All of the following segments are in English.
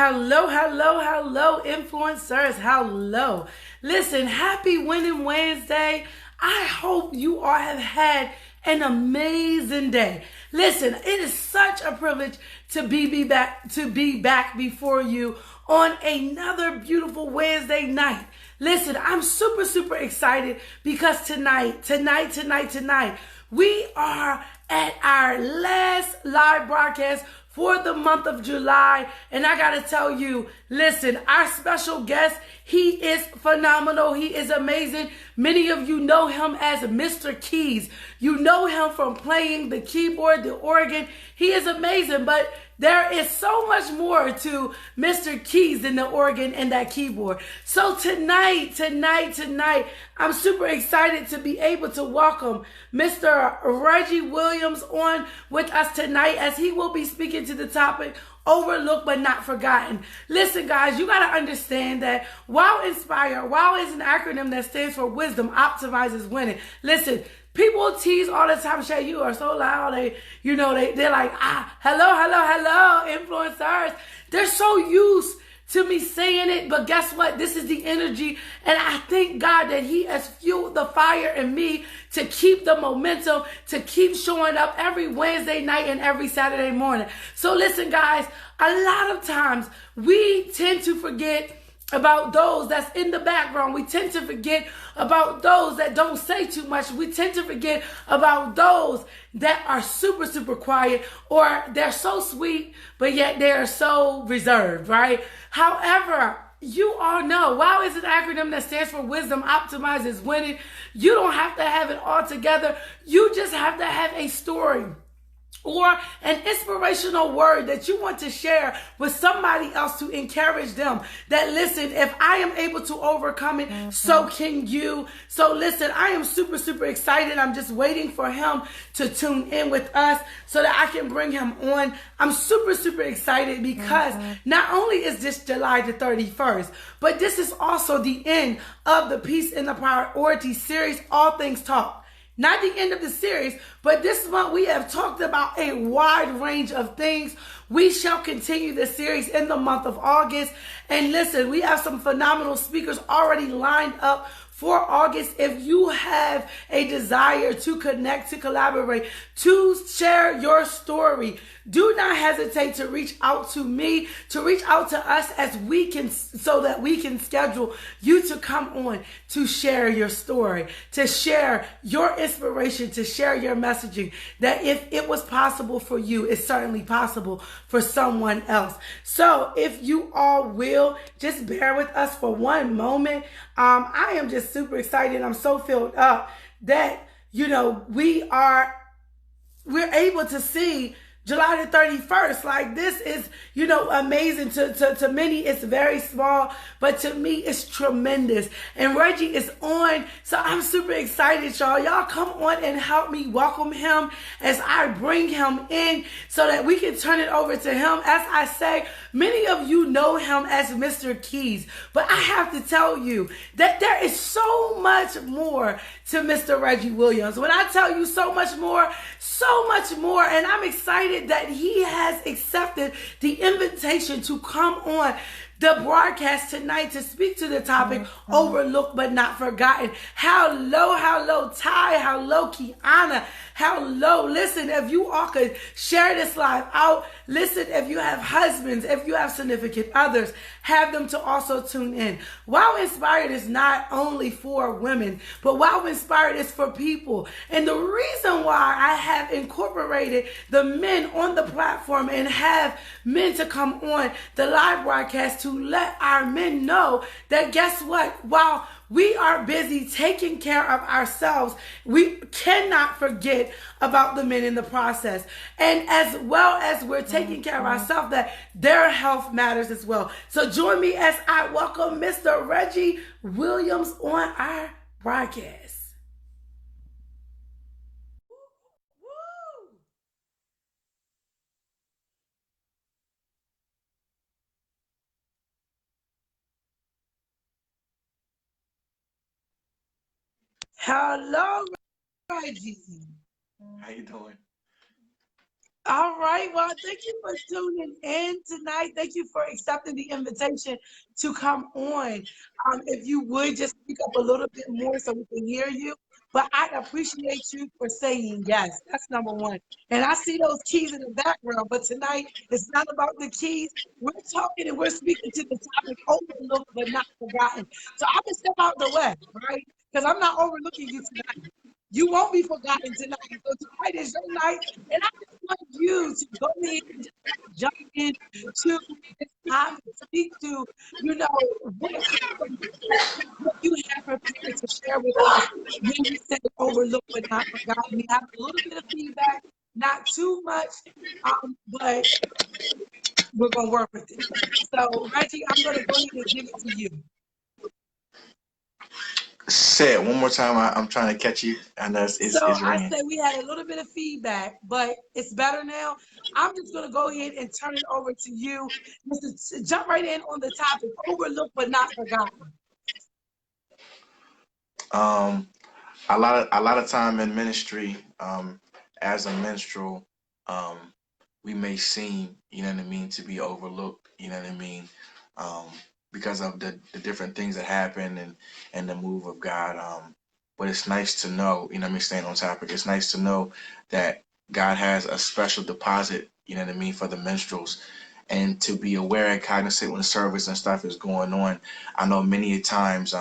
Hello, hello, hello, influencers. Hello. Listen, happy Winning Wednesday. I hope you all have had an amazing day. Listen, it is such a privilege to be back before you on another beautiful Wednesday night. Listen, I'm super excited because tonight, we are at our last live broadcast for the month of July. And I got to tell you, listen, our special guest, he is phenomenal. He is amazing. Many of you know him as Mr. Keys. You know him from playing the keyboard, the organ. He is amazing, but there is so much more to Mr. Keys than the organ and that keyboard. So tonight, I'm super excited to be able to welcome Mr. Reggie Williams on with us tonight as he will be speaking to the topic, overlooked but not forgotten. Listen, guys, you got to understand that WOW Inspire, WOW is an acronym that stands for Wisdom Optimizes Winning. Listen, people tease all the time, Shay, you are so loud. They're like, hello, influencers. They're so used to me saying it, but guess what? This is the energy, and I thank God that He has fueled the fire in me to keep the momentum, to keep showing up every Wednesday night and every Saturday morning. So listen, guys, a lot of times we tend to forget about those that's in the background. We tend to forget about those that don't say too much. We tend to forget about those that are super quiet, or they're so sweet, but yet they're so reserved, right? However, you all know WOW is an acronym that stands for Wisdom Optimizes Winning. You don't have to have it all together. You just have to have a story or an inspirational word that you want to share with somebody else to encourage them that, listen, if I am able to overcome it, so can you. So listen, I am super excited. I'm just waiting for him to tune in with us so that I can bring him on. I'm super excited because not only is this July the 31st, but this is also the end of the Peace in the Priority series, All Things Talk. Not the end of the series, but this month we have talked about a wide range of things. We shall continue the series in the month of August. And listen, we have some phenomenal speakers already lined up for August. If you have a desire to connect, to collaborate, to share your story, do not hesitate to reach out to me, to reach out to us so that we can schedule you to come on to share your story, to share your inspiration, to share your messaging, that if it was possible for you, it's certainly possible for someone else. So if you all will, just bear with us for one moment. I am just super excited. I'm so filled up that, we're able to see July the 31st. Like, this is, amazing. To many, it's very small, but to me, it's tremendous. And Reggie is on, so I'm super excited, y'all. Y'all come on and help me welcome him as I bring him in so that we can turn it over to him. As I say, many of you know him as Mr. Keys, but I have to tell you that there is so much more to Mr. Reggie Williams. When I tell you so much more, and I'm excited that he has accepted the invitation to come on the broadcast tonight to speak to the topic, overlooked but not forgotten. Hello, Ty. Hello, Kiana. Hello. Listen, if you all could share this live out. Listen, if you have husbands, if you have significant others, have them to also tune in. WOW Inspired is not only for women, but WOW Inspired is for people. And the reason why I have incorporated the men on the platform and have men to come on the live broadcast to let our men know that, guess what? While we are busy taking care of ourselves, we cannot forget about the men in the process. And as well as we're taking care of ourselves, that their health matters as well. So join me as I welcome Mr. Reggie Williams on our broadcast. Hello, Reggie. How you doing? All right. Well, thank you for tuning in tonight. Thank you for accepting the invitation to come on. If you would just speak up a little bit more so we can hear you. But I appreciate you for saying yes. That's number one. And I see those keys in the background. But tonight, it's not about the keys. We're talking and we're speaking to the topic overlooked but not forgotten. So I'm going to step out the way, right? Because I'm not overlooking you tonight. You won't be forgotten tonight. So tonight is your night. And I just want you to go ahead and just jump in to this topic, speak to, what you have prepared to share with us when we say overlooked but not forgotten. We have a little bit of feedback, not too much, but we're going to work with it. So, Reggie, I'm going to go ahead and give it to you. Say it one more time. I'm trying to catch you. I know it's So I ringing. said we had a little bit of feedback, but it's better now. I'm just going to go ahead and turn it over to you. Jump right in on the topic, overlooked but not forgotten. Um, a lot of time in ministry, as a minstrel, um, we may seem, you know what I mean, to be overlooked, you know what I mean, um, because of the different things that happen and the move of God. But it's nice to know, you know what I mean, staying on topic, it's nice to know that God has a special deposit, you know what I mean, for the minstrels. And to be aware and cognizant when service and stuff is going on. I know many a times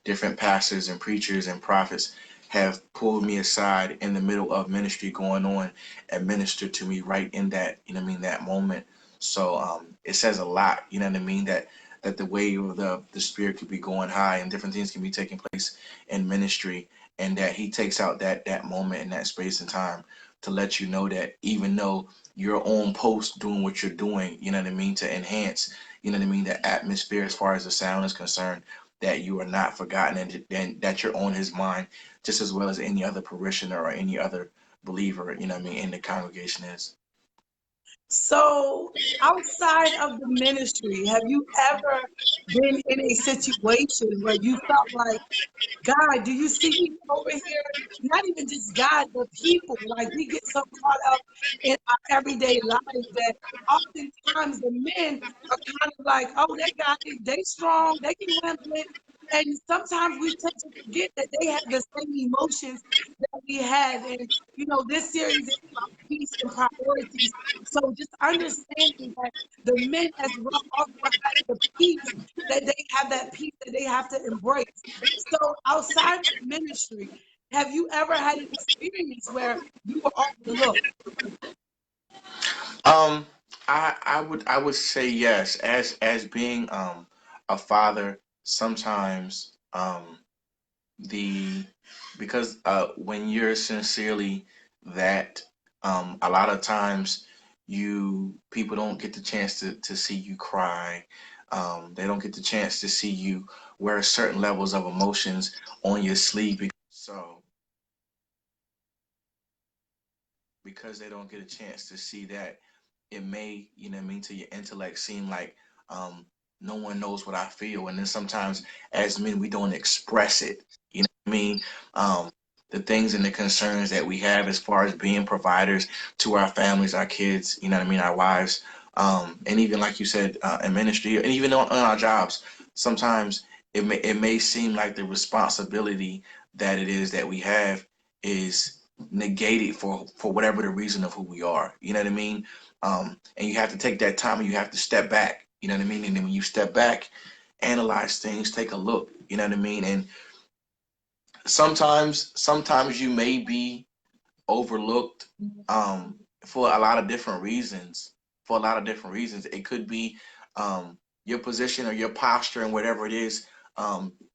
different pastors and preachers and prophets have pulled me aside in the middle of ministry going on and ministered to me right in that, you know what I mean, that moment. So it says a lot, you know what I mean, that the wave of the spirit could be going high and different things can be taking place in ministry, and that he takes out that moment in that space and time to let you know that even though you're on post doing what you're doing, you know what I mean, to enhance, you know what I mean, the atmosphere as far as the sound is concerned, that you are not forgotten, and that you're on his mind just as well as any other parishioner or any other believer, you know what I mean, in the congregation is. So, outside of the ministry, have you ever been in a situation where you felt like, God, do you see me over here? Not even just God, but people. Like we get so caught up in our everyday lives that oftentimes the men are kind of like, oh, that guy, they strong, they can handle it. And sometimes we tend to forget that they have the same emotions that we have. And, this series is about peace and priorities. So just understanding that the men as well also have the peace, that they have that peace that they have to embrace. So outside of ministry, have you ever had an experience where you were overlooked? Um, I would say yes. As being a father, sometimes the because when you're sincerely that, a lot of times you people don't get the chance to see you cry. They don't get the chance to see you wear certain levels of emotions on your sleeve. So because they don't get a chance to see that, it may, you know what I mean, to your intellect seem like um, no one knows what I feel. And then sometimes as men, we don't express it. You know what I mean? Um, the things and the concerns that we have as far as being providers to our families, our kids, you know what I mean, our wives, and even like you said, in ministry, and even on our jobs, sometimes it may seem like the responsibility that it is that we have is negated for whatever the reason of who we are. You know what I mean? And you have to take that time and you have to step back. You know what I mean? And then when you step back, analyze things, take a look. You know what I mean? And sometimes you may be overlooked for a lot of different reasons. For a lot of different reasons, it could be your position or your posture and whatever it is,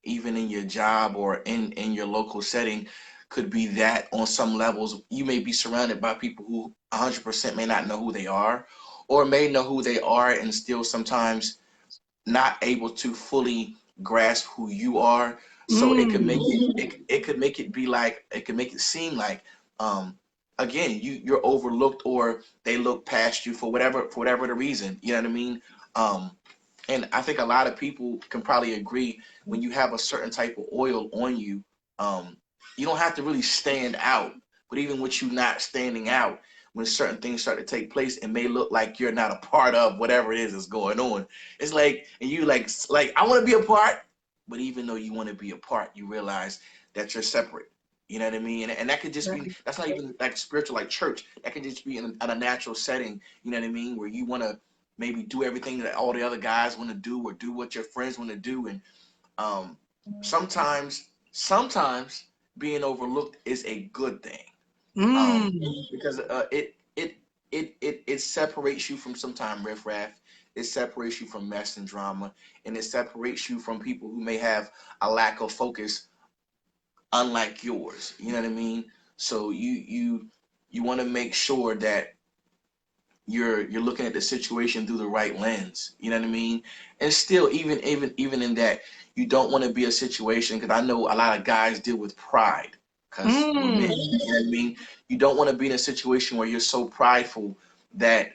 even in your job or in your local setting, could be that on some levels you may be surrounded by people who 100% may not know who they are, or may know who they are and still sometimes not able to fully grasp who you are. So it could make Mm. it could make it be like, it could make it seem like, um again, you're overlooked, or they look past you for whatever the reason, you know what I mean. And I think a lot of people can probably agree, when you have a certain type of oil on you, you don't have to really stand out, but even with you not standing out, when certain things start to take place, it may look like you're not a part of whatever it is that's going on. It's like, and you like I want to be a part, but even though you want to be a part, you realize that you're separate. You know what I mean? And that could just be, that's not even like spiritual, like church. That can just be in a natural setting, you know what I mean? Where you want to maybe do everything that all the other guys want to do, or do what your friends want to do. And um, sometimes being overlooked is a good thing, because it separates you from sometime riffraff. It separates you from mess and drama, and it separates you from people who may have a lack of focus, unlike yours. You know what I mean? So you want to make sure that you're looking at the situation through the right lens. You know what I mean? And still, even in that, you don't want to be a situation, because I know a lot of guys deal with pride, because we're men. You know what I mean? You don't want to be in a situation where you're so prideful that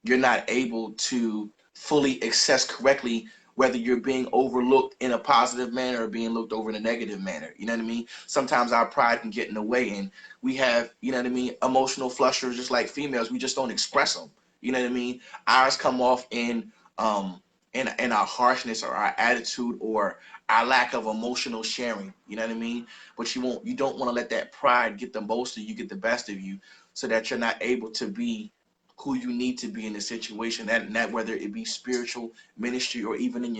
you're not able to fully assess correctly whether you're being overlooked in a positive manner or being looked over in a negative manner. You know what I mean? Sometimes our pride can get in the way, and we have, you know what I mean, emotional flushers just like females. We just don't express them. You know what I mean? Ours come off in our harshness, or our attitude, or our lack of emotional sharing. You know what I mean? But you don't want to let that pride get the most of you, get the best of you, so that you're not able to be who you need to be in the situation, that whether it be spiritual, ministry, or even in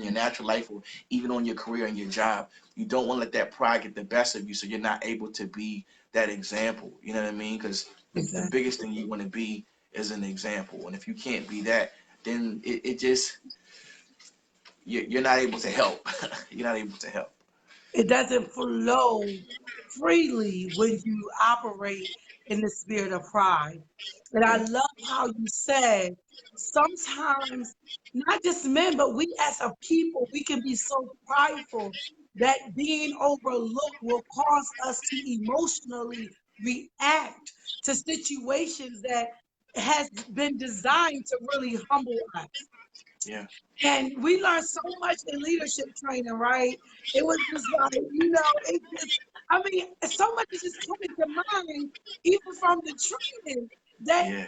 your natural life, or even on your career and your job. You don't want to let that pride get the best of you, so you're not able to be that example. You know what I mean? Because the biggest thing you want to be is an example, and if you can't be that, then it just, you're not able to help. You're not able to help. It doesn't flow freely when you operate in the spirit of pride. And I Yeah, love how you said sometimes, not just men, but we as a people, we can be so prideful that being overlooked will cause us to emotionally react to situations that has been designed to really humble us. yeah, And we learned so much in leadership training, right? It was just like, it just, I mean, so much is just coming to mind, even from the training, that yeah,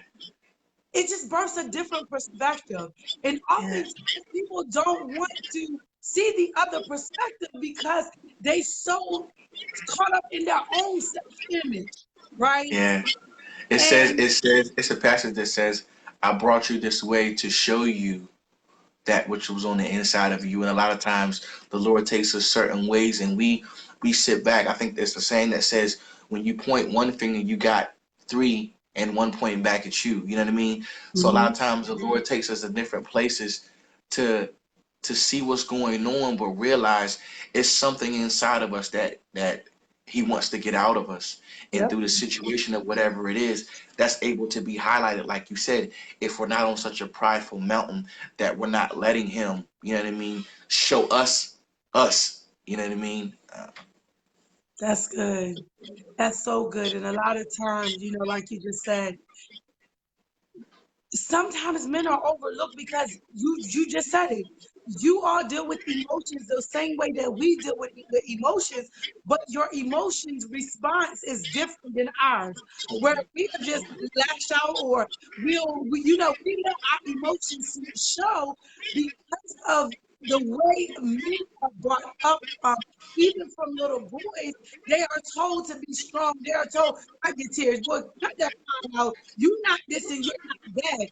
it just births a different perspective. And yeah, oftentimes people don't want to see the other perspective because they so caught up in their own self-image, right? yeah. And It's a passage that says, "I brought you this way to show you that which was on the inside of you." And a lot of times the Lord takes us certain ways, and we sit back. I think there's a saying that says, when you point one finger, you got three, and one pointing back at you. You know what I mean? So a lot Mhm. of times the Lord takes us to different places to to see what's going on, but realize it's something inside of us that he wants to get out of us. And Yep. through the situation of whatever it is, that's able to be highlighted, like you said, if we're not on such a prideful mountain that we're not letting him, you know what I mean, show us, you know what I mean? That's good. That's so good. And a lot of times, like you just said, sometimes men are overlooked because you just said it. You all deal with emotions the same way that we deal with emotions, but your emotions response is different than ours. Where Totally. we are just lash out, or we let our emotions show because of the way men are brought up. Even from little boys, they are told to be strong. They are told, "I get tears, boy, cut that out. You're not this and you're not that."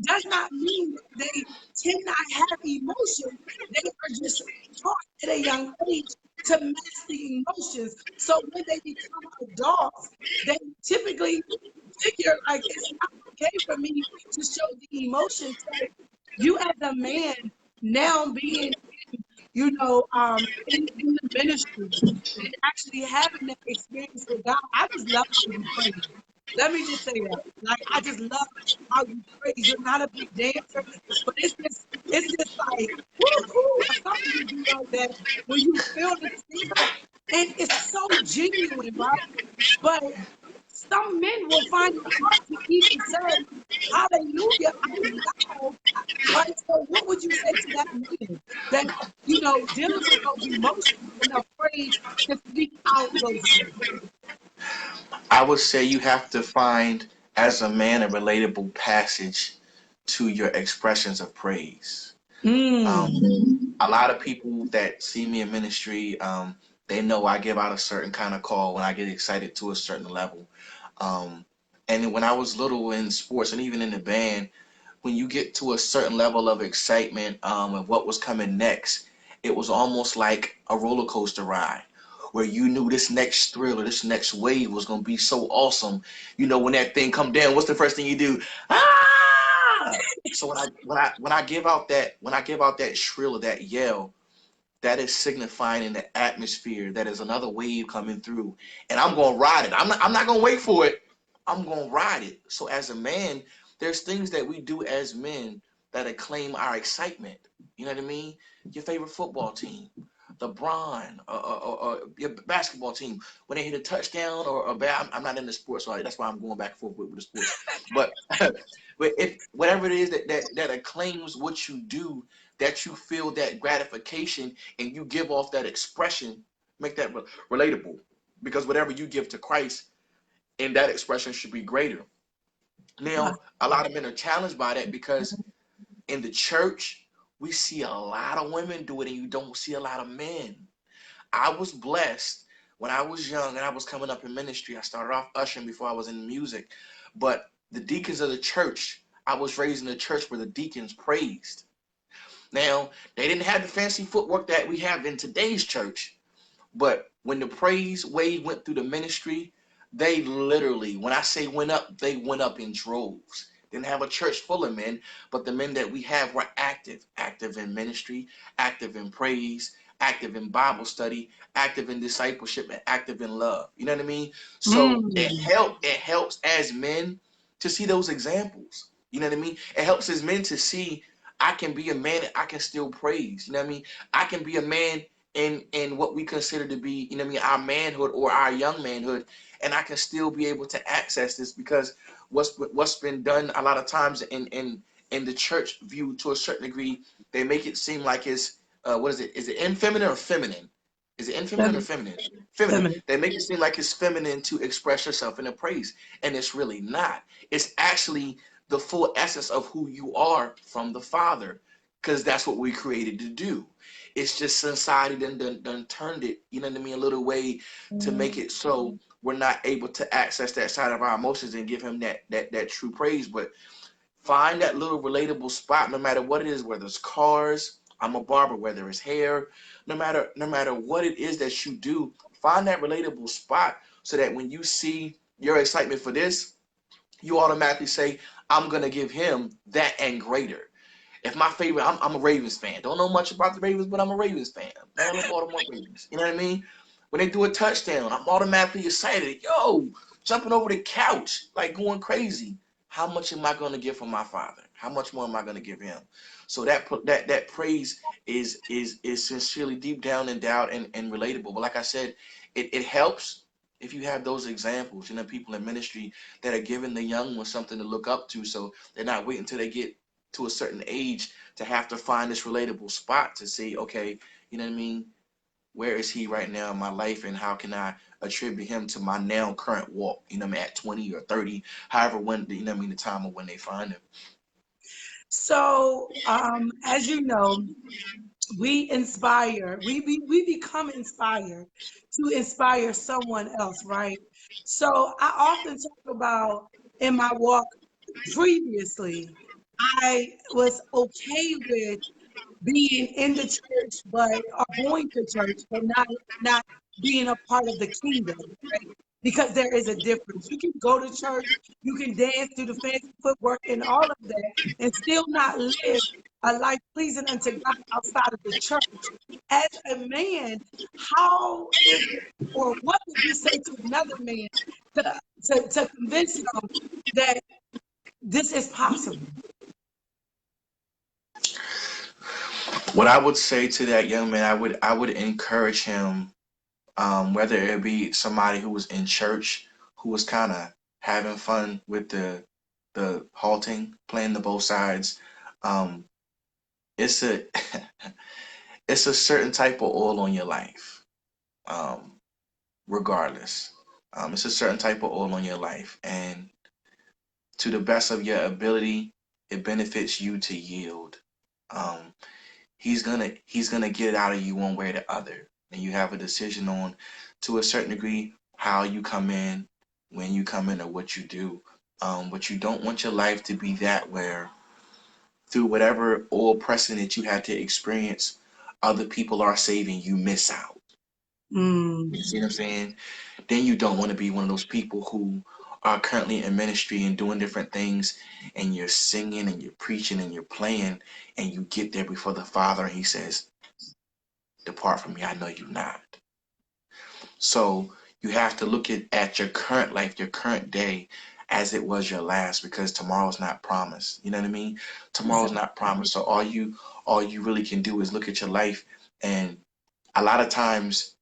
Does not mean that they cannot have emotions. They are just taught at a young age to mask the emotions. So when they become adults, they typically figure like it's not okay for me to show the emotions. So you as a man now being in the ministry and actually having that experience with God, I just love how you praise. Let me just say that. Like, I just love how you praise. You're not a big dancer, but it's just like woo-hoo, or something you do like that when you feel the spirit, and it's so genuine, right? But some men will find it hard to even say, "Hallelujah, I'm loud." Right? So what would you say to that man that, dealing with those emotions and afraid to speak out those things? I would say you have to find as a man, a relatable passage to your expressions of praise. Um, Mm. a lot of people that see me in ministry, they know I give out a certain kind of call when I get excited to a certain level. Um, and when I was little in sports and even in the band, when you get to a certain level of excitement of what was coming next, it was almost like a roller coaster ride where you knew this next thrill or this next wave was going to be so awesome. You know, when that thing come down, what's the first thing you do? Ah! So when I give out that shrill or that yell, that is signifying in the atmosphere that is another wave coming through, and I'm gonna ride it. I'm not gonna wait for it. I'm gonna ride it. So as a man, there's things that we do as men that acclaim our excitement. You know what I mean? Your favorite football team, LeBron, or your basketball team, when they hit a touchdown or a bad. I'm not in the sports, so that's why I'm going back and forth with the sports. But but if whatever it is that acclaims what you do, that you feel that gratification and you give off that expression, make that relatable. Because whatever you give to Christ, and that expression should be greater. Now, a lot of men are challenged by that because in the church, we see a lot of women do it and you don't see a lot of men. I was blessed when I was young and I was coming up in ministry. I started off ushering before I was in music. But the deacons of the church, I was raised in a church where the deacons praised. Now, they didn't have the fancy footwork that we have in today's church, but when the praise wave went through the ministry, they literally, when I say went up, they went up in droves. Didn't have a church full of men, but the men that we have were active in ministry, active in praise, active in Bible study, active in discipleship, and active in love. You know what I mean? So Mm. it helps as men to see those examples. You know what I mean? It helps as men to see I can be a man and I can still praise. You know what I mean? I can be a man in what we consider to be, you know what I mean, our manhood or our young manhood, and I can still be able to access this because what's been done a lot of times in the church view to a certain degree, they make it seem like it's what is it? Is it infeminine or feminine? Is it infeminine or Feminine. feminine? Feminine. Feminine. They make it seem like it's feminine to express yourself in a praise, and it's really not. It's actually the full essence of who you are from the Father, because that's what we created to do. It's just society done turned it, you know what I mean, a little way to make it so we're not able to access that side of our emotions and give him that true praise. But find that little relatable spot, no matter what it is, whether it's cars, I'm a barber, whether it's hair, no matter what it is that you do, find that relatable spot so that when you see your excitement for this, you automatically say, I'm gonna give him that and greater. If my favorite, I'm a Ravens fan. Don't know much about the Ravens, but I'm a Ravens fan. Maryland, Baltimore Ravens. You know what I mean? When they do a touchdown, I'm automatically excited. Yo, jumping over the couch, like going crazy. How much am I going to give from my Father? How much more am I going to give Him? So that praise is sincerely deep down and doubt and relatable. But like I said, it helps if you have those examples. You know, people in ministry that are giving the young ones something to look up to, so they're not waiting until they get to a certain age to have to find this relatable spot to see, okay, you know what I mean? Where is he right now in my life and how can I attribute him to my now current walk, you know what I mean, at 20 or 30, however, when, you know what I mean, the time of when they find him. So, as you know, we inspire, we become inspired to inspire someone else, right? So I often talk about in my walk previously, I was okay with being in the church, but or going to church, but not being a part of the kingdom, right? Because there is a difference. You can go to church, you can dance, do the fancy footwork, and all of that, and still not live a life pleasing unto God outside of the church. As a man, how is or what would you say to another man to convince him that this is possible? What I would say to that young man, I would encourage him, whether it be somebody who was in church, who was kind of having fun with the halting, playing the both sides. Um, it's a it's a certain type of oil on your life, regardless. It's a certain type of oil on your life, and to the best of your ability, it benefits you to yield. Um, he's gonna get it out of you one way or the other, and you have a decision on, to a certain degree, how you come in, when you come in, or what you do. But you don't want your life to be that where, through whatever oil pressing that you had to experience, other people are saving, you miss out. You see what I'm saying? Then you don't want to be one of those people who are currently in ministry and doing different things, and you're singing and you're preaching and you're playing, and you get there before the Father and He says, "Depart from me, I know you not." So you have to look at your current life, your current day, as it was your last, because tomorrow's not promised. You know what I mean? Tomorrow's Exactly. not promised. So all you really can do is look at your life, and a lot of times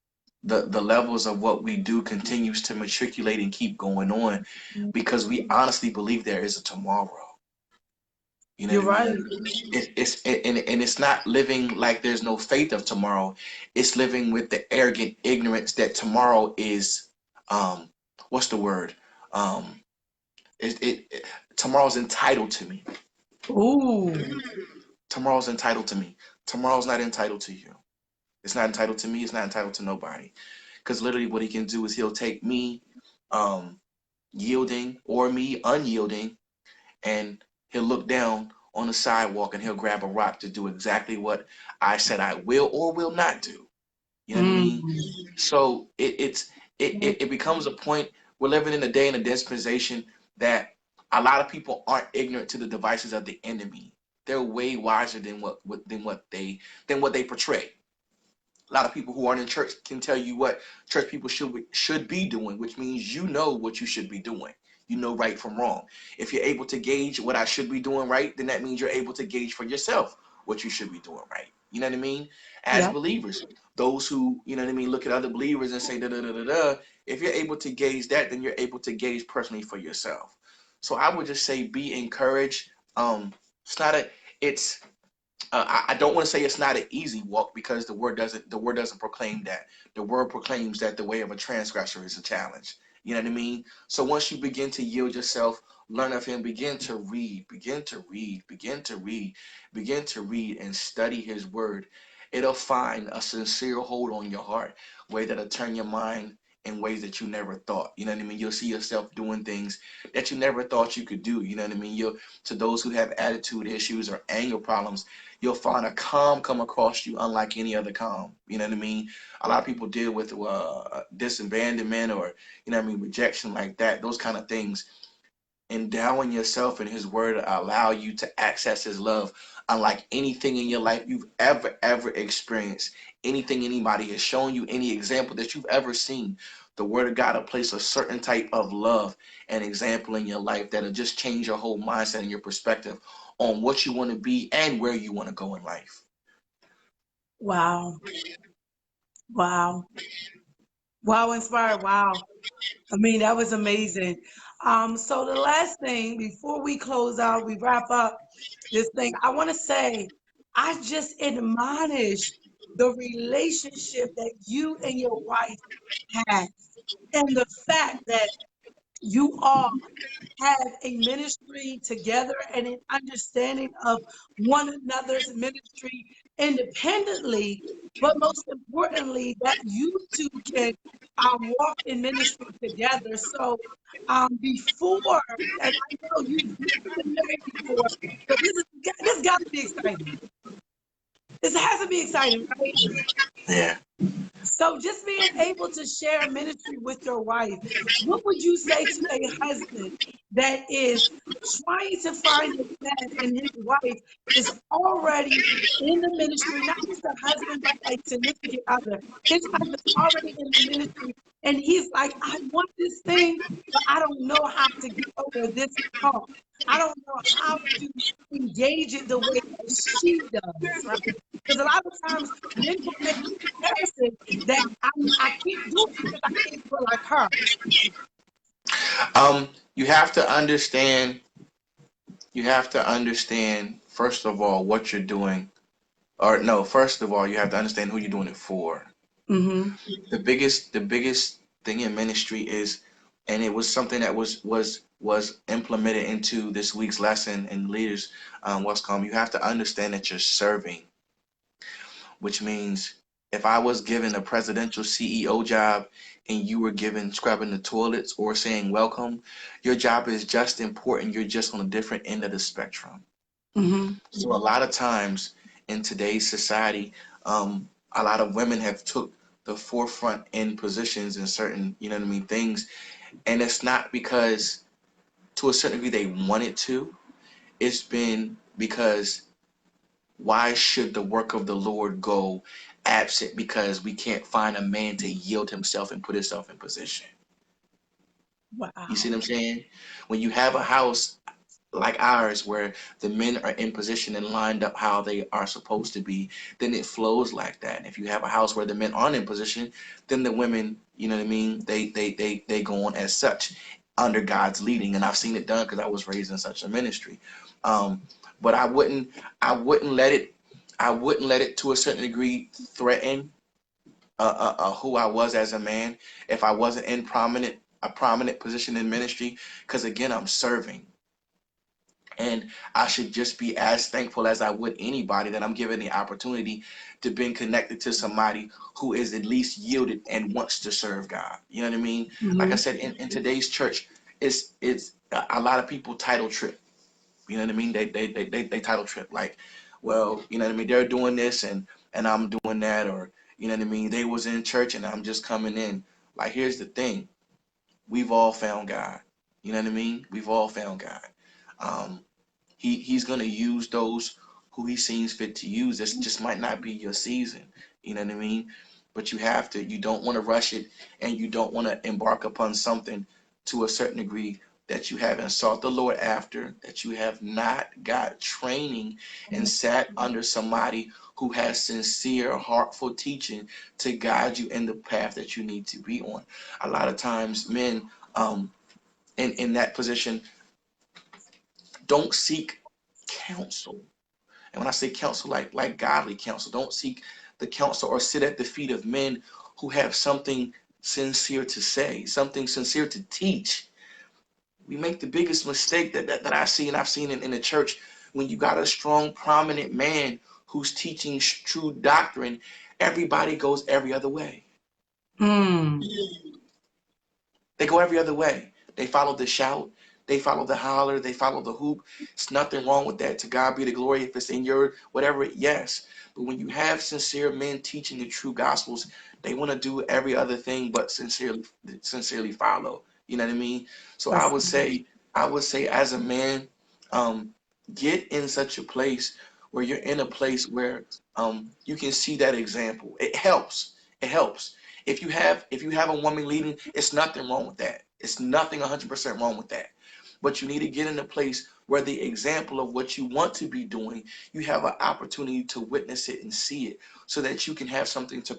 the levels of what we do continues to matriculate and keep going on, because we honestly believe there is a tomorrow. You know You're what I right. mean? And it's not living like there's no faith of tomorrow. It's living with the arrogant ignorance that tomorrow is, um what's the word? Um it tomorrow's entitled to me. Ooh. Tomorrow's entitled to me. Tomorrow's not entitled to you. It's not entitled to me. It's not entitled to nobody. Because literally what he can do is he'll take me um yielding, or me unyielding, and he'll look down on the sidewalk and he'll grab a rock to do exactly what I said I will or will not do. You know what I mean? Mm. So it becomes a point. We're living in a day and a dispensation that a lot of people aren't ignorant to the devices of the enemy. They're way wiser than what they portray. A lot of people who aren't in church can tell you what church people should be doing, which means you know what you should be doing. You know right from wrong. If you're able to gauge what I should be doing right, then that means you're able to gauge for yourself what you should be doing right. You know what I mean? As Yeah. believers, those who, you know what I mean, look at other believers and say da da da da da. If you're able to gauge that, then you're able to gauge personally for yourself. So I would just say be encouraged. It's not a it's I don't want to say it's not an easy walk, because the word doesn't proclaim that. The word proclaims that the way of a transgressor is a challenge. You know what I mean? So once you begin to yield yourself, learn of Him, begin to read, begin to read, begin to read, begin to read, and study His word. It'll find a sincere hold on your heart, way that'll turn your mind in ways that you never thought. You know what I mean? You'll see yourself doing things that you never thought you could do. You know what I mean? You'll To those who have attitude issues or anger problems, you'll find a calm come across you unlike any other calm. You know what I mean? A lot of people deal with disabandonment, or, you know what I mean, rejection, like that, those kind of things. Endowing yourself in His word allow you to access His love unlike anything in your life you've ever experienced, anything anybody has shown you, any example that you've ever seen. The word of God will place a certain type of love and example in your life that'll just change your whole mindset and your perspective on what you want to be and where you want to go in life. Wow. Wow. Wow, inspired. Wow. I mean, that was amazing. So the last thing before we close out, we wrap up this thing, I want to say, I just admonish the relationship that you and your wife have, and the fact that you all have a ministry together and an understanding of one another's ministry independently, but most importantly, that you two can walk in ministry together. So, before, and I know you've been married before, so this got to be exciting. This has to be exciting, right? Yeah. So just being able to share ministry with your wife, what would you say to a husband that is trying to find his path and his wife is already in the ministry, not just a husband, but a significant other. His husband's already in the ministry and he's like, I want this thing, but I don't know how to get over this hump. I don't know how to engage it the way that she does, right? Because a lot of times men will make the comparison that I can't do it because I can't do it like her. You have to understand. You have to understand, first of all, what you're doing. Or no, first of all, you have to understand who you're doing it for. Mm-hmm. The biggest thing in ministry is, and it was something that was was implemented into this week's lesson in leaders, what's called, you have to understand that you're serving, which means if I was given a presidential CEO job and you were given scrubbing the toilets or saying welcome, your job is just important. You're just on a different end of the spectrum. Mm-hmm. So a lot of times in today's society, a lot of women have took the forefront in positions in certain, you know what I mean, things. And it's not because to a certain degree they wanted to. It's been because why should the work of the Lord go absent because we can't find a man to yield himself and put himself in position? You see Wow. what I'm saying? When you have a house like ours where the men are in position and lined up how they are supposed to be, then it flows like that. And if you have a house where the men aren't in position, then the women, you know what I mean, they go on as such under God's leading. And I've seen it done because I was raised in such a ministry. Um, but I wouldn't let it to a certain degree threaten who I was as a man if I wasn't in a prominent position in ministry. Because again, I'm serving. And I should just be as thankful as I would anybody that I'm given the opportunity to be connected to somebody who is at least yielded and wants to serve God. You know what I mean? Like I Mm-hmm. said, in today's church, it's a lot of people title trip. You know what I mean? They title trip like, well, you know what I mean? They're doing this and I'm doing that, or you know what I mean? They was in church and I'm just coming in. Like, here's the thing: we've all found God. You know what I mean? We've all found God. Um, he's gonna use those who he seems fit to use. This just might not be your season. You know what I mean? But you don't want to rush it and you don't want to embark upon something to a certain degree that you haven't sought the Lord after, that you have not got training and sat under somebody who has sincere, heartful teaching to guide you in the path that you need to be on. A lot of times men in that position don't seek counsel. And when I say counsel, like godly counsel, don't seek the counsel or sit at the feet of men who have something sincere to say, something sincere to teach. We make the biggest mistake that I see, and I've seen in the church, when you got a strong, prominent man who's teaching true doctrine, everybody goes every other way. Mm. They go every other way. They follow the shout. They follow the holler. They follow the hoop. It's nothing wrong with that. To God be the glory. If it's in your whatever, yes. But when you have sincere men teaching the true gospels, they want to do every other thing but sincerely follow. You know what I mean? So That's I would say as a man, um, get in such a place where you're in a place where you can see that example. It helps. It helps if you have a woman leading, it's nothing wrong with that. It's nothing 100% wrong with that. But you need to get in a place where the example of what you want to be doing, you have an opportunity to witness it and see it, so that you can have something to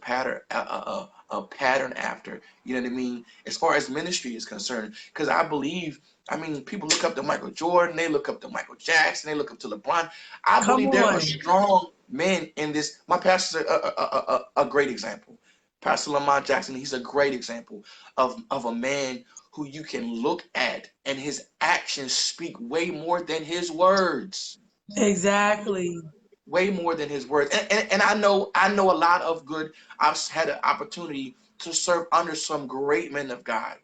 a pattern after. You know what I mean? As far as ministry is concerned, because I believe. I mean, people look up to Michael Jordan, they look up to Michael Jackson, they look up to LeBron. I come believe there are on. strong men in this. My pastor's a great example. Pastor Lamar Jackson, he's a great example of a man who you can look at and his actions speak way more than his words. Exactly. Way more than his words. And I know a lot of good. I've had an opportunity to serve under some great men of God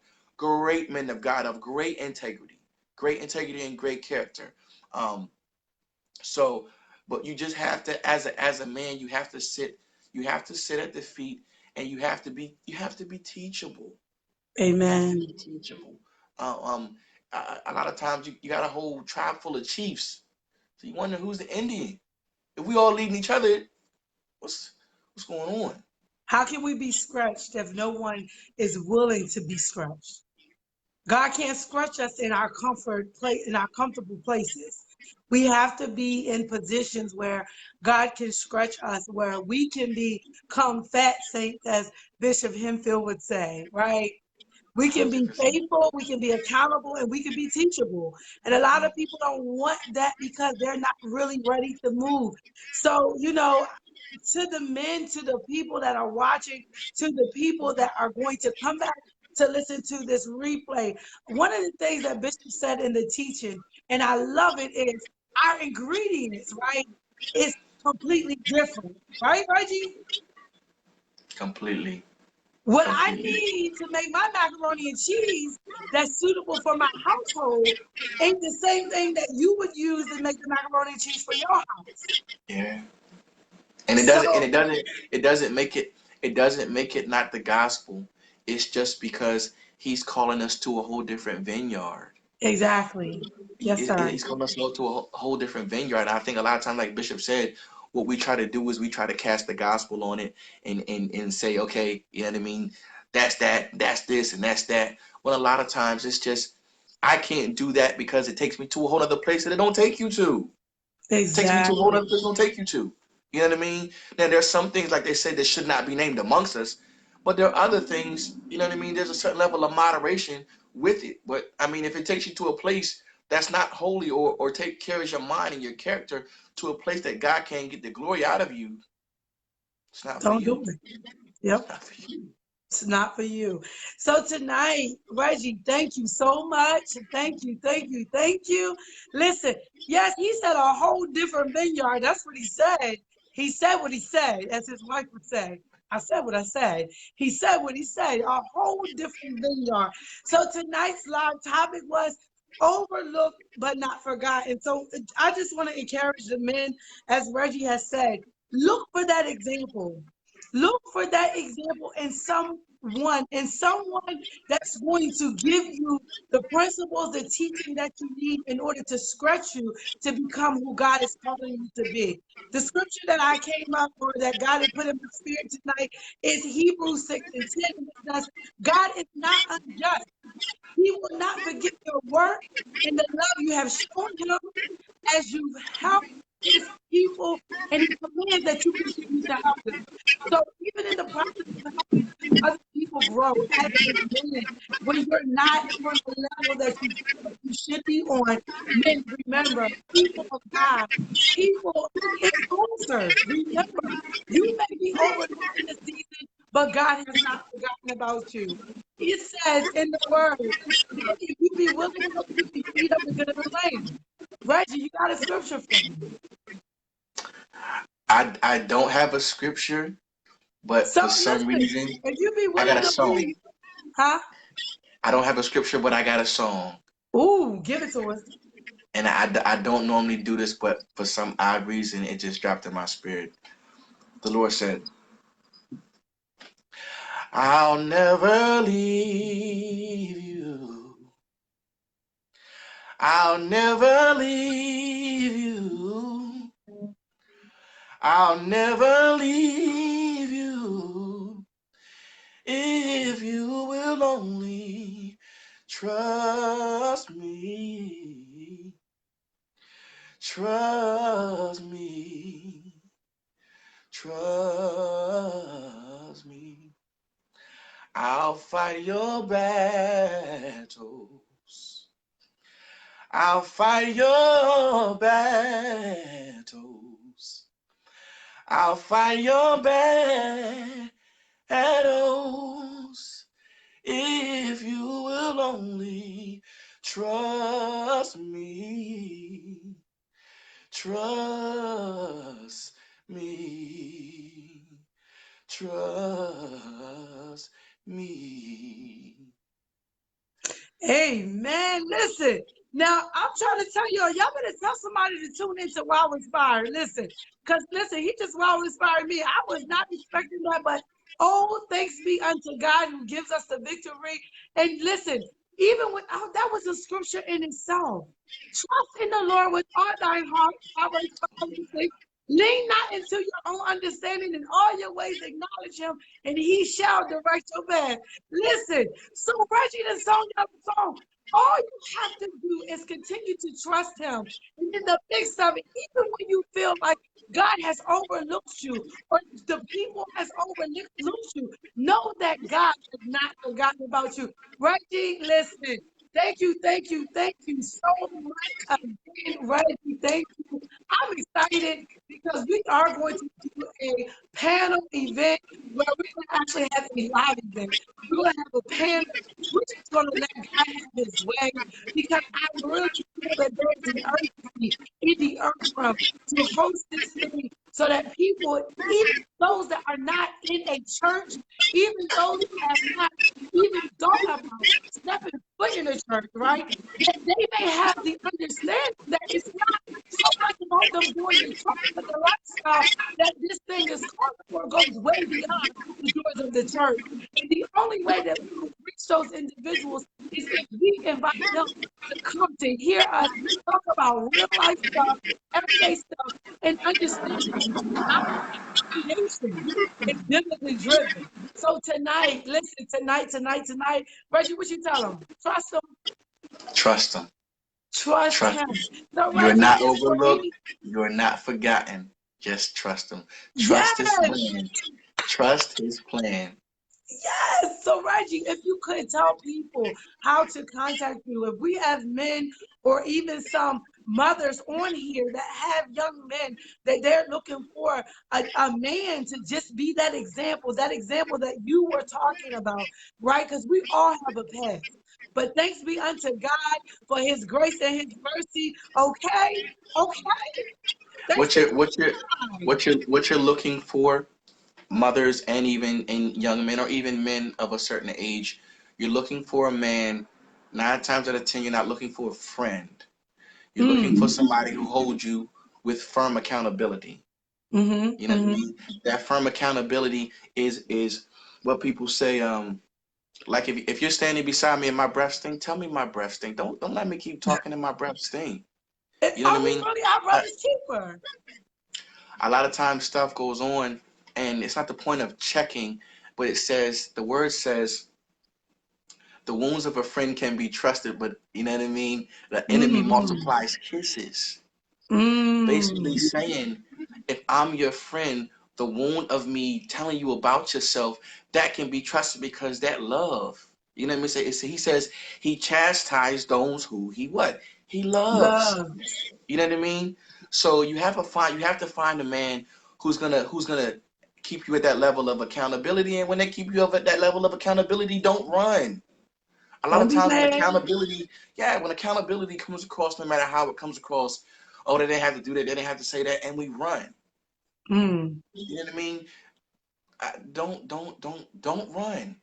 of great integrity and great character. Um, so, but you just have to, as a man, you have to sit at the feet, and you have to be teachable. You have to Amen. be teachable. Uh, um, a lot of times you got a whole tribe full of chiefs, so you wonder who's the Indian. If we all leading each other, what's what's going on? How can we be scratched if no one is willing to be scratched? God can't scratch us in our comfort place, in our comfortable places. We have to be in positions where God can stretch us, where we can become fat saints, as Bishop Hemphill would say, right? We can be 100%. faithful, we can be accountable, and we can be teachable. And a lot of people don't want that because they're not really ready to move. So, to the men, to the people that are watching, to the people that are going to come back to listen to this replay. One of the things that Bishop said in the teaching, and I love it, is our ingredients, right, is completely different. Right, Reggie? Completely. What I Completely. need to make my macaroni and cheese that's suitable for my household ain't the same thing that you would use to make the macaroni and cheese for your house. Yeah. And So it doesn't make it, it doesn't make it not the gospel. It's just because he's calling us to a whole different vineyard. exactly. Yes, sir. He's calling us to a whole different vineyard. And I think a lot of times, like Bishop said, what we try to do is we try to cast the gospel on it and say, okay, you know what I mean? That's that, that's this, and that's that. Well, a lot of times it's just, I can't do that because it takes me to a whole other place that it don't take you to. It takes me to a whole Exactly. other place it don't take you to. You know what I mean? Now, there's some things, like they say, that should not be named amongst us, but there are other things, you know what I mean? There's a certain level of moderation with it. But I mean, if it takes you to a place that's not holy, or take care of your mind and your character to a place that God can't get the glory out of you, it's not for Don't you. do it. It's Yep. not for you. It's not for you. So tonight, Reggie, thank you so much. Thank you, thank you, thank you. Listen, yes, he said a whole different vineyard. That's what he said. He said what he said, as his wife would say. I said what I said. He said what he said, a whole different vineyard. So tonight's live topic was overlooked but not forgotten. So I just want to encourage the men, as Reggie has said, look for that example. Look for that example in someone that's going to give you the principles, the teaching that you need in order to stretch you to become who God is calling you to be. The scripture that I came up, or that God had put in my spirit tonight, is Hebrews 6:10, which says, God is not unjust. He will not forget your work and the love you have shown him as you've helped his people, and he commands that you continue to help them. So even in the process of helping other people grow as a man, when you're not on the level that you feel like you should be on, men, remember, people of God, people, influencers, remember, you may be overlooked in the season, but God has not forgotten about you. It says in the word that if you be willing to help you eat up the good of the land. Reggie, you got a scripture for me. I don't have a scripture, but So for some listen, reason, if you be I got willing a to song. read, huh? I don't have a scripture, but I got a song. Ooh, give it to us. And I don't normally do this, but for some odd reason, it just dropped in my spirit. The Lord said, I'll never leave you. I'll never leave you. I'll never leave you if you will only trust me. Trust me. Trust me. I'll fight your battles. I'll fight your battles. I'll fight your battles if you will only trust me. Trust me. Trust me. Amen. Listen, now I'm trying to tell y'all better tell somebody to tune into Wow Inspired. Listen, because listen, he just wow inspired me. I was not expecting that, but oh, thanks be unto God who gives us the victory. And listen, even when that was a scripture in itself. Trust in the Lord with all thy heart. Proverbs 5:6. Lean not into your own understanding, in all your ways acknowledge him, and he shall direct your path. Listen, so Reggie done sung y'all the song. All you have to do is continue to trust him. And in the midst of it, even when you feel like God has overlooked you or the people has overlooked you, know that God has not forgotten about you. Reggie, listen. Thank you so much again, Reggie. Thank you. I'm excited because we are going to do a panel event where we're going to actually have a live event. We're going to have a panel. We're just going to let God have his way because I really feel that there is an urgency in the earth realm to host this thing so that people, even those that are not in a church, even those that have not even thought about stepping foot in the church, right? That they may have the understanding that it's not so much about them doing the church, but the lifestyle that this thing is called for goes way beyond the doors of the church. And the only way that we will reach those individuals is if we invite them to come to hear us talk about real life stuff, everyday stuff, and understanding our creation is biblically driven. So tonight, listen, tonight, Reggie, what you tell them? Trust them. Trust him. Trust Trust him. him. So You're Reggie, not before overlooked. we, You're not forgotten. Just trust him. Trust his yes, plan. Trust his plan. yes. So Reggie, if you could tell people how to contact you, if we have men or even some mothers on here that have young men that they're looking for a man to just be that example that you were talking about, right? Because we all have a past. But thanks be unto God for his grace and his mercy. Okay? Okay. Thanks What be you're what you're unto God. what you're looking for, mothers and even in young men or even men of a certain age, you're looking for a man. 9 times out of 10, you're not looking for a friend. You're looking for Mm. somebody who holds you with firm accountability. Mm-hmm. You know what I Mm-hmm. mean? That firm accountability is what people say. Like if you're standing beside me and my breath stink, tell me my breath stink. Don't let me keep talking and my breath stink. You know what Are I we mean? really our Uh, brother's keeper? a lot of times stuff goes on, and it's not the point of checking, but it says the word says the wounds of a friend can be trusted, but you know what I mean. The enemy Mm-hmm. multiplies kisses. Basically Mm. saying, if I'm your friend, the wound of me telling you about yourself, that can be trusted because that love. You know what I mean? He says he chastised those who he what? He loves. Love. You know what I mean? So you have to find a man who's gonna keep you at that level of accountability. And when they keep you up at that level of accountability, don't run. A lot Don't of be times when mad. accountability, yeah, when accountability comes across, no matter how it comes across, oh, they didn't have to do that, they didn't have to say that, and we run. Mm. You know what I mean? Don't run.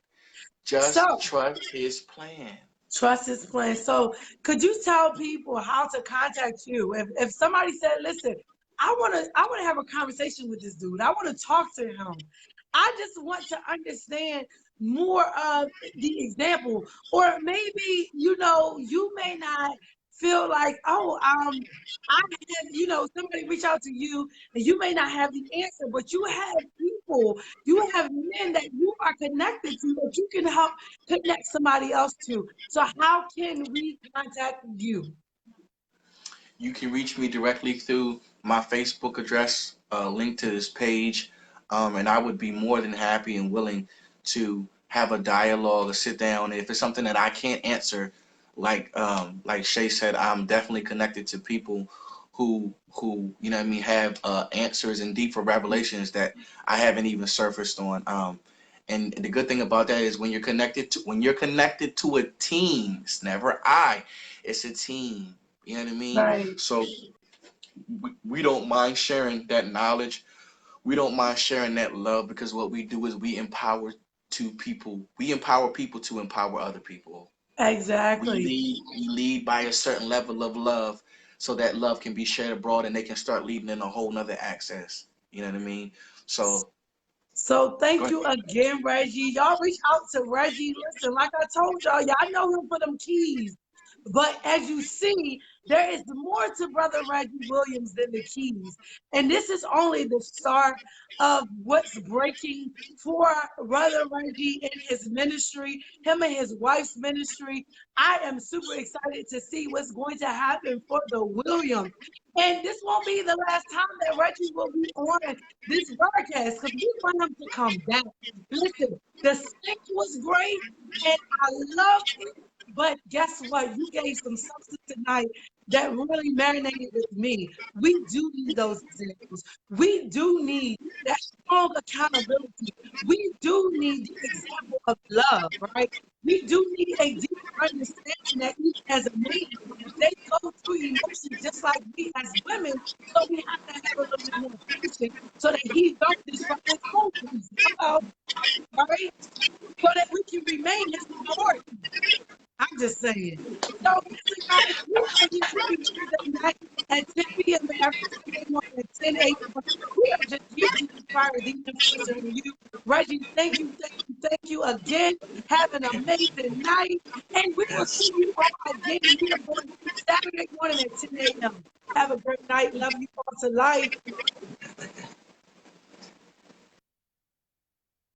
Just So trust his plan. trust his plan. So could you tell people how to contact you? If somebody said, listen, I wanna have a conversation with this dude. I want to talk to him. I just want to understand more of the example. Or maybe, you may not feel like, oh, I have, somebody reach out to you and you may not have the answer, but you have people, you have men that you are connected to that you can help connect somebody else to. So how can we contact you? You can reach me directly through my Facebook address, link to this page, and I would be more than happy and willing to have a dialogue or sit down. If it's something that I can't answer, like Shay said, I'm definitely connected to people who you know what I mean have answers and deeper revelations that I haven't even surfaced on. And the good thing about that is when you're connected to a team, it's never I, it's a team. You know what I mean? Right. So we don't mind sharing that knowledge. We don't mind sharing that love because what we do is we empower people to empower other people. Exactly. We lead by a certain level of love so that love can be shared abroad and they can start leading in a whole nother access. You know what I mean? So So go thank ahead. you again, Reggie. Y'all reach out to Reggie. Listen, like I told y'all know him for them keys. But as you see, there is more to Brother Reggie Williams than the keys. And this is only the start of what's breaking for Brother Reggie in his ministry, him and his wife's ministry. I am super excited to see what's going to happen for the Williams. And this won't be the last time that Reggie will be on this broadcast because we want him to come back. Listen, the stick was great and I loved it. But guess what? You gave some substance tonight that really marinated with me. We do need those examples. We do need that strong accountability. We do need the example of love, right? We do need a deep understanding that even as a man, they go through emotions just like we as women. So we have to have a little bit more patience so that he learned this from his own reason. Hello, all right? So that we can remain his priority. I'm just saying. So listen, guys, we are here every Wednesday night at 10 p.m. and every Sunday morning at 10 a.m. We are just here to inspire the influencer in you. Reggie, thank you again. Have an amazing night. And we will see Yes. you all again here on Saturday morning at 10 a.m. Have a great night. Love you all to life.